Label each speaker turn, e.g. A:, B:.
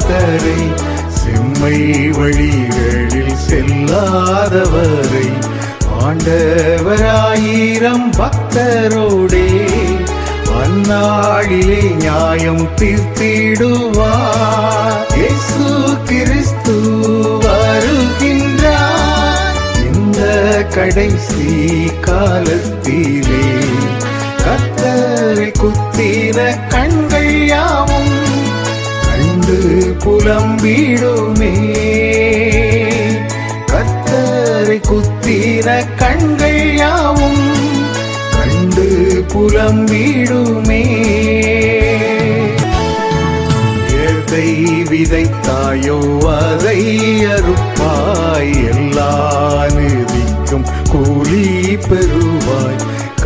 A: பக்தரை, செம்மை வழிகளில் செல்லாதவரை, ஆண்டவராயிரம் பக்தரோடே அந்நாளிலே நியாயம் தீர்த்திடுவார். இயேசு கிறிஸ்து வருகின்றார். இந்த கடைசி காலத்திலே கர்த்தரை குத்தின கண்கள் யாவும் கண்டு புலம்பிடுமே. கர்த்தரை குத்தின கண்கள் யாவும் கண்டு புலம்பிடுமே. எதை விதைத்தாயோ அதை அறுப்பாய், எல்லா நிதிக்கும் கூலி பெறுவாய்.